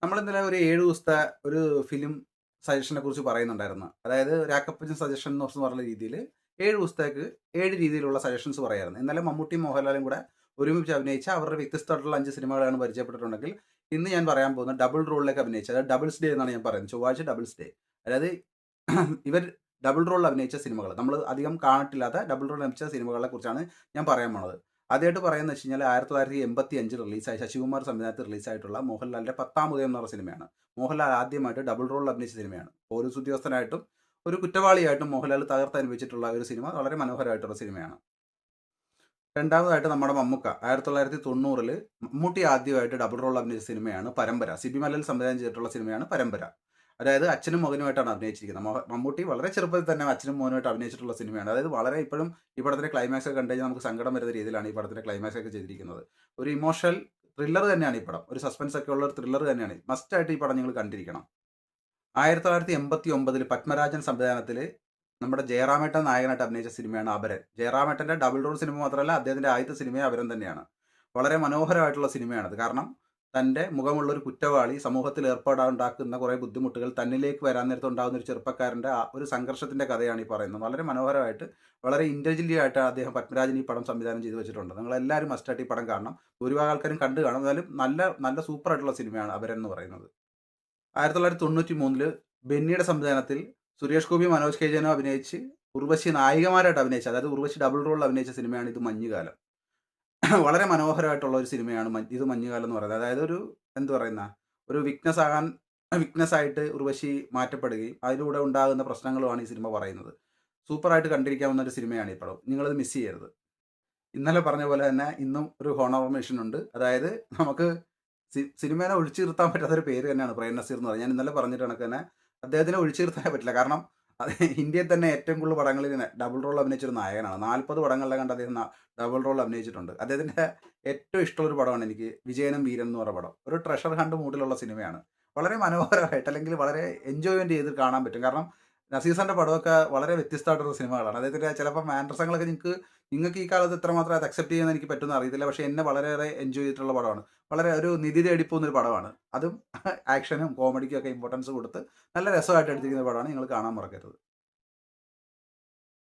നമ്മൾ ഇന്നലെ ഒരു 7 ദിവസത്തെ ഒരു ഫിലിം സജഷനെ കുറിച്ച് പറയുന്നുണ്ടായിരുന്നു. അതായത് രാക്കപ്പച്ചൻ സജഷൻ എന്ന് പറഞ്ഞ രീതിയിൽ 7 ദിവസത്തേക്ക് 7 രീതിയിലുള്ള സജഷൻസ് പറയായിരുന്നു. ഇന്നലെ മമ്മൂട്ടിയും മോഹൻലാലും കൂടെ ഒരുമിച്ച് അഭിനയിച്ച അവരുടെ വ്യത്യസ്തമായിട്ടുള്ള 5 സിനിമകളാണ് പരിചയപ്പെട്ടിട്ടുണ്ടെങ്കിൽ ഇന്ന് ഞാൻ പറയാൻ പോകുന്നത് ഡബിൾ റോളിലേക്ക് അഭിനയിച്ച അതായത് ഡബിൾസ് ഡേ എന്നാണ് ഞാൻ പറയുന്നത്. ചൊവ്വാഴ്ച ഡബിൾസ് ഡേ. അതായത് ഇവർ ഡബിൾ റോളിൽ അഭിനയിച്ച സിനിമകൾ നമ്മൾ അധികം കാണാട്ടില്ലാത്ത ഡബിൾ റോളിൽ അഭിനയിച്ച സിനിമകളെ കുറിച്ചാണ് ഞാൻ പറയാൻ പോണത്. ആദ്യമായിട്ട് പറയുന്നത് വെച്ച് കഴിഞ്ഞാൽ 1985 റിലീസായ ശശികുമാർ സംവിധാനത്തിൽ റിലീസായിട്ടുള്ള മോഹൻലാലിൻ്റെ 10-ാം ഉദയം എന്ന് പറഞ്ഞ സിനിമയാണ്. മോഹൻലാൽ ആദ്യമായിട്ട് ഡബിൾ റോളിൽ അഭിനയിച്ച സിനിമയാണ്. പോലീസ് ഉദ്യോഗസ്ഥനായിട്ടും ഒരു കുറ്റവാളിയായിട്ടും മോഹൻലാൽ തകർത്ത് അനുഭവിച്ചിട്ടുള്ള ഒരു സിനിമ വളരെ മനോഹരമായിട്ടുള്ള സിനിമയാണ്. രണ്ടാമതായിട്ട് നമ്മുടെ മമ്മൂക്ക 1990-ൽ മമ്മൂട്ടി ആദ്യമായിട്ട് ഡബിൾ റോളിൽ അഭിനയിച്ച സിനിമയാണ് പരമ്പര. സിബി മലയിൽ സംവിധാനം ചെയ്തിട്ടുള്ള സിനിമയാണ് പരമ്പര. അതായത് അച്ഛനും മകനുമായിട്ടാണ് അഭിനയിച്ചിരിക്കുന്നത്. മമ്മൂട്ടി വളരെ ചെറുപ്പത്തിൽ തന്നെ അച്ഛനും മോനുമായിട്ട് അഭിനയിച്ചിട്ടുള്ള സിനിമയാണ്. അതായത് വളരെ ഇപ്പോഴും ഈ പടത്തിൻ്റെ ക്ലൈമാക്സ് ഒക്കെ കണ്ടു കഴിഞ്ഞാൽ നമുക്ക് സങ്കടം വരുന്ന രീതിയിലാണ് ഈ പടത്തിൻ്റെ ക്ലൈമാക്സ് ഒക്കെ ചെയ്തിരിക്കുന്നത്. ഒരു ഇമോഷണൽ ത്രില്ലർ തന്നെയാണ് ഈ പടം. ഒരു സസ്പെൻസ് ഒക്കെ ഉള്ള ഒരു ത്രില്ലർ തന്നെയാണ്. മസ്റ്റായിട്ട് ഈ പടം നിങ്ങൾ കണ്ടിരിക്കണം. 1989 പത്മരാജൻ സംവിധാനത്തിൽ നമ്മുടെ ജയറാമേട്ടൻ നായകനായിട്ട് അഭിനയിച്ച സിനിമയാണ് അപരൻ. ജയറാമേട്ടൻ്റെ ഡബിൾ റോൾ സിനിമ മാത്രമല്ല, അദ്ദേഹത്തിൻ്റെ ആദ്യത്തെ സിനിമയും അപരൻ തന്നെയാണ്. വളരെ മനോഹരമായിട്ടുള്ള സിനിമയാണത്. കാരണം തൻ്റെ മുഖമുള്ളൊരു കുറ്റവാളി സമൂഹത്തിൽ ഏർപ്പെടാനുണ്ടാക്കുന്ന കുറേ ബുദ്ധിമുട്ടുകൾ തന്നിലേക്ക് വരാൻ നേരത്ത് ഉണ്ടാകുന്ന ഒരു ചെറുപ്പക്കാരൻ്റെ ഒരു സംഘർഷത്തിൻ്റെ കഥയാണ് ഈ പറയുന്നത്. വളരെ മനോഹരമായിട്ട് വളരെ ഇൻ്റലിജൻ്റ് ആയിട്ട് അദ്ദേഹം പത്മരാജൻ ഈ പടം സംവിധാനം ചെയ്ത് വെച്ചിട്ടുണ്ട്. നിങ്ങളെല്ലാവരും മസ്റ്റായിട്ട് ഈ പടം കാണണം. ഭൂരിഭാഗം ആൾക്കാരും കണ്ടു കാണും. എന്നാലും നല്ല നല്ല സൂപ്പറായിട്ടുള്ള സിനിമയാണ് അപരൻ എന്ന് പറയുന്നത്. 1993 ബെന്നിയുടെ സംവിധാനത്തിൽ സുരേഷ് ഗോപി മനോജ് കെ ജയനും അഭിനയിച്ച് ഉർവശി നായികമാരായിട്ട് അഭിനയിച്ച, അതായത് ഉർവശി ഡബിൾ റോളിൽ അഭിനയിച്ച സിനിമയാണ് ഇത് മഞ്ഞുകാലം. വളരെ മനോഹരമായിട്ടുള്ള ഒരു സിനിമയാണ് ഇത് മഞ്ഞുകാലം എന്ന് പറയുന്നത്. അതായത് ഒരു എന്ത് പറയുന്ന ഒരു വിക്നസ് ആയിട്ട് ഉർവശി മാറ്റപ്പെടുകയും അതിലൂടെ ഉണ്ടാകുന്ന പ്രശ്നങ്ങളുമാണ് ഈ സിനിമ പറയുന്നത്. സൂപ്പറായിട്ട് കണ്ടിരിക്കാവുന്ന ഒരു സിനിമയാണ് ഈ പടം. നിങ്ങളത് മിസ് ചെയ്യരുത്. ഇന്നലെ പറഞ്ഞ പോലെ തന്നെ ഇന്നും ഒരു ഹോണർ മിഷൻ ഉണ്ട്. അതായത് നമുക്ക് സിനിമേനെ ഒഴിച്ചു നിർത്താൻ പറ്റാത്തൊരു പേര് തന്നെയാണ് പ്രേം നസീർ എന്ന് പറയുന്നത്. ഞാൻ ഇന്നലെ പറഞ്ഞിട്ട് കണക്ക് തന്നെ അദ്ദേഹത്തിനെ ഒഴിച്ചു നിർത്താൻ പറ്റില്ല. കാരണം അത് ഇന്ത്യയിൽ തന്നെ ഏറ്റവും കൂടുതൽ പടങ്ങളിൽ ഡബിൾ റോൾ അഭിനയിച്ചൊരു നായകനാണ്. 40 പടങ്ങളിലെ കണ്ട് അദ്ദേഹം ഡബിൾ റോൾ അഭിനയിച്ചിട്ടുണ്ട്. അദ്ദേഹത്തിൻ്റെ ഏറ്റവും ഇഷ്ടമുള്ളൊരു പടമാണ് എനിക്ക് വിജയനും വീരൻ എന്ന് പറയുന്ന പടം. ഒരു ട്രഷർ ഹണ്ട് മൂഡിലുള്ള സിനിമയാണ്. വളരെ മനോഹരമായിട്ട് അല്ലെങ്കിൽ വളരെ എൻജോയ്മെൻറ്റ് ചെയ്ത് കാണാൻ പറ്റും. കാരണം നസീർ സാറിൻ്റെ പടമൊക്കെ വളരെ വ്യത്യസ്തമായിട്ടുള്ള സിനിമകളാണ്. അദ്ദേഹത്തിൻ്റെ ചിലപ്പോൾ മാൻഡ്രസങ്ങളൊക്കെ നിങ്ങൾക്ക് ഈ കാലത്ത് എത്രമാത്രം അത് അക്സെപ്റ്റ് ചെയ്യാൻ എനിക്ക് പറ്റുമെന്ന് അറിയത്തില്ല. പക്ഷേ എന്നെ വളരെയേറെ എൻജോയ് ചെയ്തിട്ടുള്ള പടമാണ്. വളരെ ഒരു നിധി തേടിപ്പോകുന്നൊരു പടമാണ്. അതും ആക്ഷനും കോമഡിക്കും ഒക്കെ ഇമ്പോർട്ടൻസ് കൊടുത്ത് നല്ല രസമായിട്ട് എടുത്തിരിക്കുന്ന പടമാണ്. നിങ്ങൾ കാണാൻ മറക്കരുത്.